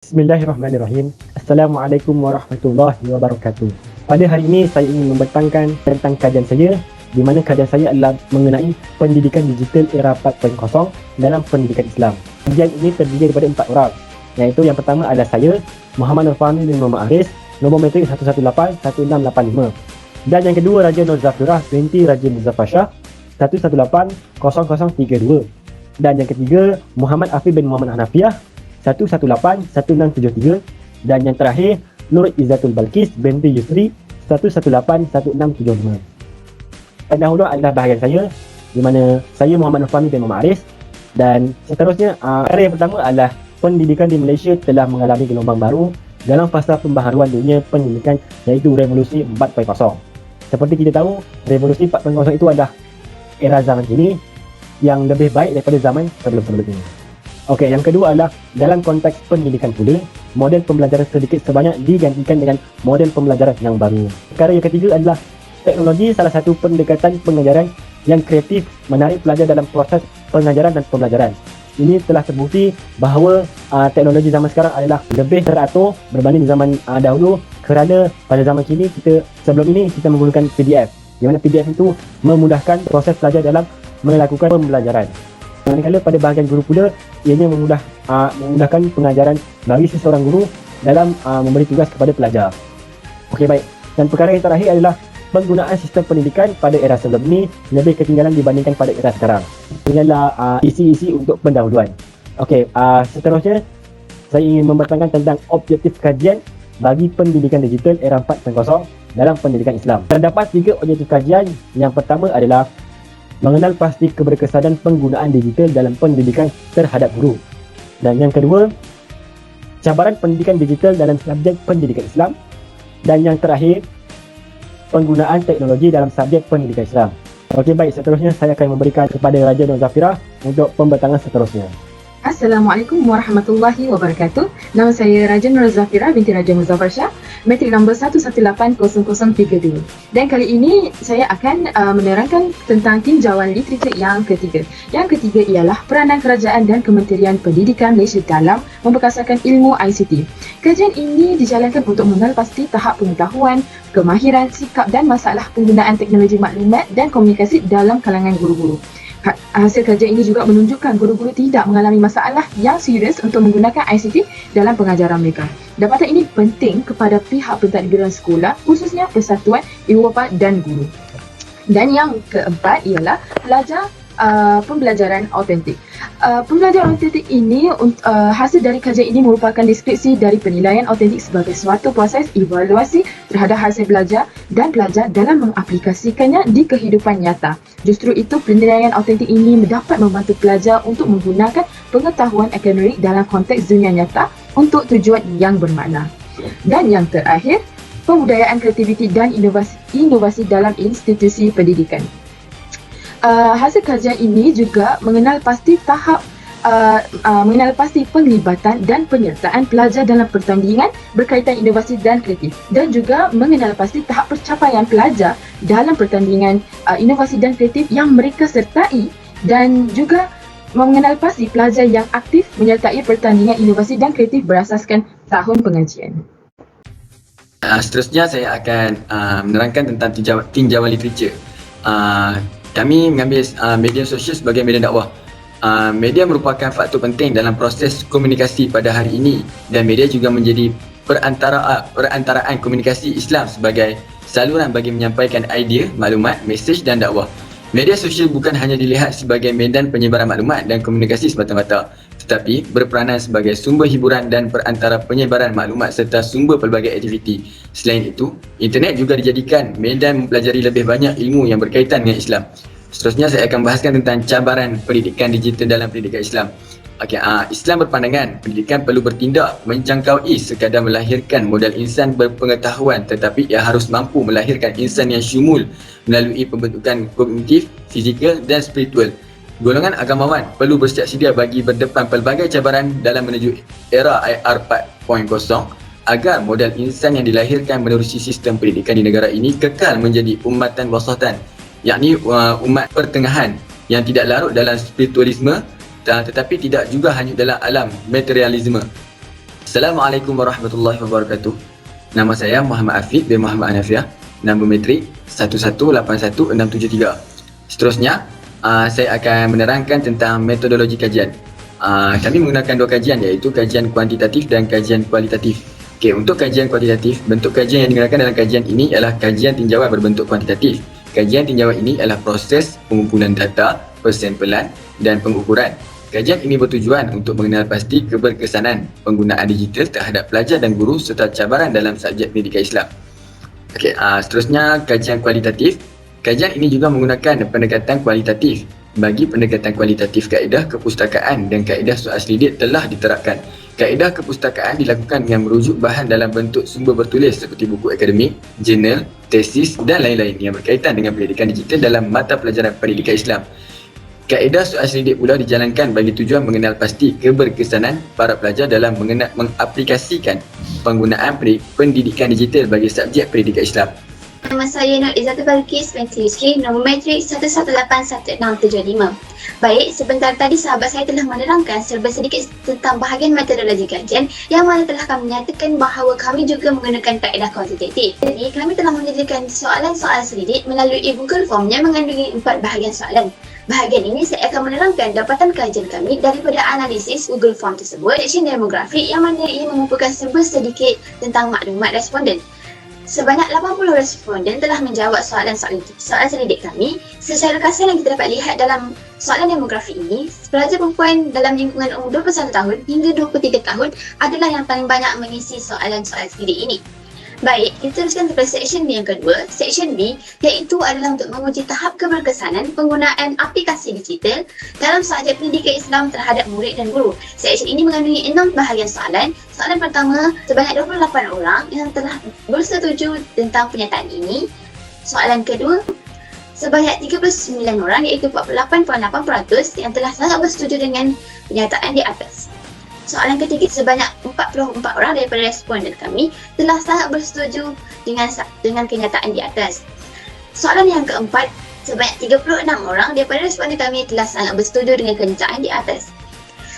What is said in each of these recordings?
Bismillahirrahmanirrahim. Assalamualaikum warahmatullahi wabarakatuh. Pada hari ini saya ingin membentangkan tentang kajian saya, di mana kajian saya adalah mengenai pendidikan digital era 4.0 dalam pendidikan Islam. Kajian ini terdiri daripada 4 orang, iaitu yang pertama adalah saya, Muhammad Nur Fahmi bin Muhammad Aris, nombor metrik 118-1685. Dan yang kedua Raja Nur Zafirah binti Raja Muzaffar Shah 118-0032. Dan yang ketiga Muhammad Afif bin Muhammad Hanafiah 118-1673. Dan yang terakhir Nur Izzatul Balkis binti Yusri 118-1675. Pendahulu adalah bahagian saya, di mana saya Muhammad Nur Fahmi bin Muhammad Aris. Dan seterusnya, perkara yang pertama adalah pendidikan di Malaysia telah mengalami gelombang baru dalam fasa pembaharuan dunia pendidikan, iaitu Revolusi 4.0. Seperti kita tahu, Revolusi 4.0 itu adalah era zaman kini yang lebih baik daripada zaman sebelum-sebelum ini. Okey, yang kedua adalah dalam konteks pendidikan pula, model pembelajaran sedikit sebanyak digantikan dengan model pembelajaran yang baru. Perkara yang ketiga adalah teknologi salah satu pendekatan pengajaran yang kreatif menarik pelajar dalam proses pengajaran dan pembelajaran. Ini telah terbukti bahawa teknologi zaman sekarang adalah lebih teratur berbanding zaman dahulu, kerana pada zaman kini sebelum ini kita menggunakan PDF, di mana PDF itu memudahkan proses pelajar dalam melakukan pembelajaran. Manakala pada bahagian guru pula, ianya memudahkan pengajaran bagi seseorang guru dalam memberi tugas kepada pelajar. Okey, baik. Dan perkara yang terakhir adalah penggunaan sistem pendidikan pada era sebelum ini lebih ketinggalan dibandingkan pada era sekarang. Ini adalah isi-isi untuk pendahuluan. Okey, seterusnya saya ingin membentangkan tentang objektif kajian bagi pendidikan digital era 4.0 dalam pendidikan Islam. Terdapat 3 objektif kajian. Yang pertama adalah mengenal pasti keberkesanan penggunaan digital dalam pendidikan terhadap guru. Dan yang kedua, cabaran pendidikan digital dalam subjek pendidikan Islam. Dan yang terakhir, penggunaan teknologi dalam subjek pendidikan Islam. Okey, baik, seterusnya saya akan memberikan kepada Raja Nur Zafirah untuk pembentangan seterusnya. Assalamualaikum warahmatullahi wabarakatuh. Nama saya Raja Nur Zafirah binti Raja Muzaffar Shah, metrik nombor 1180032. Dan kali ini saya akan menerangkan tentang tinjauan literatur yang ketiga. Yang ketiga ialah peranan kerajaan dan Kementerian Pendidikan Malaysia dalam memperkasakan ilmu ICT. Kajian ini dijalankan untuk mengenal pasti tahap pengetahuan, kemahiran, sikap dan masalah penggunaan teknologi maklumat dan komunikasi dalam kalangan guru-guru. Hasil kajian ini juga menunjukkan guru-guru tidak mengalami masalah yang serius untuk menggunakan ICT dalam pengajaran mereka. Dapatan ini penting kepada pihak pentadbiran sekolah, khususnya Persatuan Ibu Bapa dan Guru. Dan yang keempat ialah pembelajaran autentik. Pembelajaran autentik ini, hasil dari kajian ini merupakan deskripsi dari penilaian autentik sebagai suatu proses evaluasi terhadap hasil belajar dan pelajar dalam mengaplikasikannya di kehidupan nyata. Justru itu, penilaian autentik ini dapat membantu pelajar untuk menggunakan pengetahuan akademik dalam konteks dunia nyata untuk tujuan yang bermakna. Dan yang terakhir, pembudayaan kreativiti dan inovasi dalam institusi pendidikan. Hasil kajian ini juga mengenal pasti penglibatan dan penyertaan pelajar dalam pertandingan berkaitan inovasi dan kreatif, dan juga mengenal pasti tahap pencapaian pelajar dalam pertandingan inovasi dan kreatif yang mereka sertai, dan juga mengenal pasti pelajar yang aktif menyertai pertandingan inovasi dan kreatif berasaskan tahun pengajian. Seterusnya saya akan menerangkan tentang tinjauan literatur. Kami mengambil media sosial sebagai media dakwah. Media merupakan faktor penting dalam proses komunikasi pada hari ini, dan media juga menjadi perantaraan komunikasi Islam sebagai saluran bagi menyampaikan idea, maklumat, mesej dan dakwah. Media sosial bukan hanya dilihat sebagai medan penyebaran maklumat dan komunikasi semata-mata, tetapi berperanan sebagai sumber hiburan dan perantara penyebaran maklumat serta sumber pelbagai aktiviti. Selain itu, internet juga dijadikan medan mempelajari lebih banyak ilmu yang berkaitan dengan Islam. Seterusnya saya akan bahaskan tentang cabaran pendidikan digital dalam pendidikan Islam. Islam berpandangan pendidikan perlu bertindak menjangkaui sekadar melahirkan modal insan berpengetahuan, tetapi ia harus mampu melahirkan insan yang syumul melalui pembentukan kognitif, fizikal dan spiritual. Golongan agamawan perlu bersiap sedia bagi berdepan pelbagai cabaran dalam menuju era IR 4.0 agar modal insan yang dilahirkan menerusi sistem pendidikan di negara ini kekal menjadi ummatan wasatan, yakni umat pertengahan yang tidak larut dalam spiritualisme tetapi tidak juga hanyut dalam alam materialisme. Assalamualaikum warahmatullahi wabarakatuh. Nama saya Muhammad Afiq bin Muhammad Hanafiah. Nombor metrik 1181673. Seterusnya, saya akan menerangkan tentang metodologi kajian. Kami menggunakan dua kajian, iaitu kajian kuantitatif dan kajian kualitatif. Okey, untuk kajian kuantitatif, bentuk kajian yang digunakan dalam kajian ini adalah kajian tinjauan berbentuk kuantitatif. Kajian tinjauan ini adalah proses pengumpulan data, persempelan dan pengukuran. Kajian ini bertujuan untuk mengenal pasti keberkesanan penggunaan digital terhadap pelajar dan guru serta cabaran dalam subjek pendidikan Islam. Okey, seterusnya kajian kualitatif. Kajian ini juga menggunakan pendekatan kualitatif. Bagi pendekatan kualitatif, kaedah kepustakaan dan kaedah soal selidik telah diterapkan. Kaedah kepustakaan dilakukan dengan merujuk bahan dalam bentuk sumber bertulis seperti buku akademik, jurnal, tesis dan lain-lain yang berkaitan dengan pendidikan digital dalam mata pelajaran pendidikan Islam. Kaedah soal selidik pula dijalankan bagi tujuan mengenal pasti keberkesanan para pelajar dalam mengaplikasikan penggunaan pendidikan digital bagi subjek pendidikan Islam. Nama saya Nur Izzati Balqis binti Rizki, nombor metrik 1181675. Baik, sebentar tadi sahabat saya telah menerangkan serba sedikit tentang bahagian metodologi kajian yang mana telah kami nyatakan bahawa kami juga menggunakan kaedah kuantitatif. Jadi, kami telah menyediakan soalan-soalan selidik melalui Google Form yang mengandungi 4 bahagian soalan. Bahagian ini saya akan menerangkan dapatan kajian kami daripada analisis Google Form tersebut, section demografik yang mana ia mengumpulkan serba sedikit tentang maklumat responden. Sebanyak 80 responden telah menjawab soalan selidik kami. Secara kasar yang kita dapat lihat dalam soalan demografi ini, pelajar perempuan dalam lingkungan umur 21 tahun hingga 23 tahun adalah yang paling banyak mengisi soalan-soalan selidik ini. Baik, kita teruskan kepada section B yang kedua. Section B iaitu adalah untuk menguji tahap keberkesanan penggunaan aplikasi digital dalam subjek pendidikan Islam terhadap murid dan guru. Section ini mengandungi 6 bahagian soalan. Soalan pertama, sebanyak 28 orang yang telah bersetuju tentang pernyataan ini. Soalan kedua, sebanyak 39 orang iaitu 48.8% yang telah sangat bersetuju dengan pernyataan di atas. Soalan ketiga, sebanyak 44 orang daripada responden kami telah sangat bersetuju dengan kenyataan di atas. Soalan yang keempat, sebanyak 36 orang daripada responden kami telah sangat bersetuju dengan kenyataan di atas.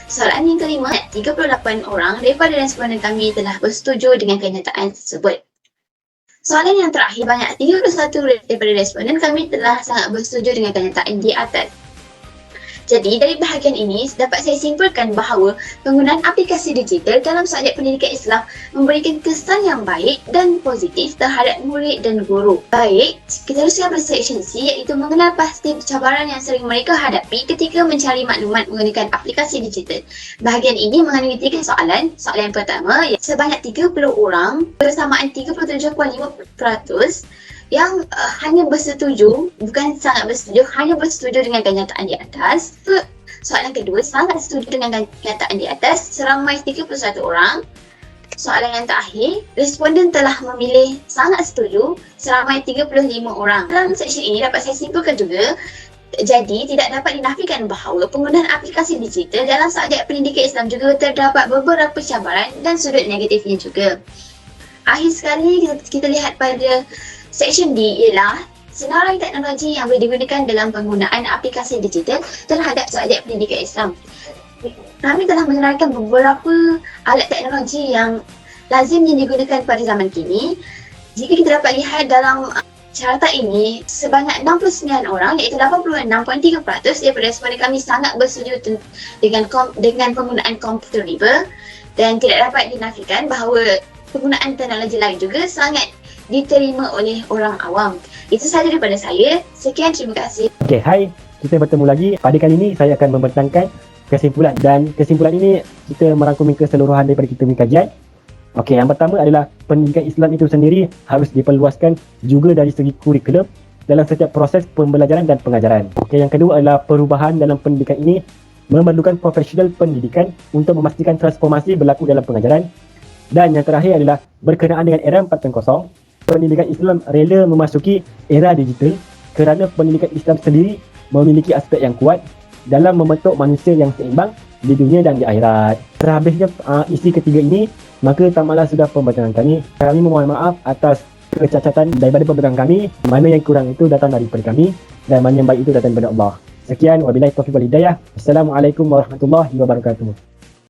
Soalan yang kelima, 38 orang daripada responden kami telah bersetuju dengan kenyataan tersebut. Soalan yang terakhir, banyak 31 daripada responden kami telah sangat bersetuju dengan kenyataan di atas. Jadi, dari bahagian ini dapat saya simpulkan bahawa penggunaan aplikasi digital dalam subjek pendidikan Islam memberikan kesan yang baik dan positif terhadap murid dan guru. Baik, kita teruskan pada section C iaitu mengenal pasti cabaran yang sering mereka hadapi ketika mencari maklumat menggunakan aplikasi digital. Bahagian ini mengandungi 3 soalan. Soalan yang pertama, sebanyak 30 orang bersamaan 37.5% yang hanya bersetuju, bukan sangat bersetuju, hanya bersetuju dengan kenyataan di atas. Soalan kedua, sangat setuju dengan kenyataan di atas, seramai 31 orang. Soalan yang terakhir, responden telah memilih sangat setuju, seramai 35 orang. Dalam section ini dapat saya simpulkan juga, jadi tidak dapat dinafikan bahawa penggunaan aplikasi digital dalam subjek pendidikan Islam juga terdapat beberapa cabaran dan sudut negatifnya juga. Akhir sekali, kita lihat pada section D ialah senarai teknologi yang boleh digunakan dalam penggunaan aplikasi digital terhadap subjek pendidikan Islam. Kami telah menerangkan beberapa alat teknologi yang lazimnya digunakan pada zaman kini. Jika kita dapat lihat dalam carta ini, sebanyak 69 orang iaitu 86.3% daripada responden kami sangat bersetuju dengan penggunaan komputer riba dan tidak dapat dinafikan bahawa penggunaan teknologi lain juga sangat diterima oleh orang awam. Itu sahaja daripada saya. Sekian, terima kasih. Okey, hai. Kita bertemu lagi. Pada kali ini saya akan membentangkan kesimpulan dan kesimpulan ini kita merangkumi keseluruhan daripada kita punya kajian. Okey, yang pertama adalah pendidikan Islam itu sendiri harus diperluaskan juga dari segi kurikulum dalam setiap proses pembelajaran dan pengajaran. Okey, yang kedua adalah perubahan dalam pendidikan ini memerlukan profesional pendidikan untuk memastikan transformasi berlaku dalam pengajaran. Dan yang terakhir adalah berkenaan dengan era 4.0, pendidikan Islam rela memasuki era digital kerana pendidikan Islam sendiri memiliki aspek yang kuat dalam membentuk manusia yang seimbang di dunia dan di akhirat. Terhabisnya isi ketiga ini, maka tamatlah sudah pembacaan kami. Kami memohon maaf atas kecacatan daripada pembacaan kami. Mana yang kurang itu datang daripada kami dan mana yang baik itu datang daripada Allah. Sekian, wabillahi taufiq wal hidayah. Assalamualaikum warahmatullahi wabarakatuh.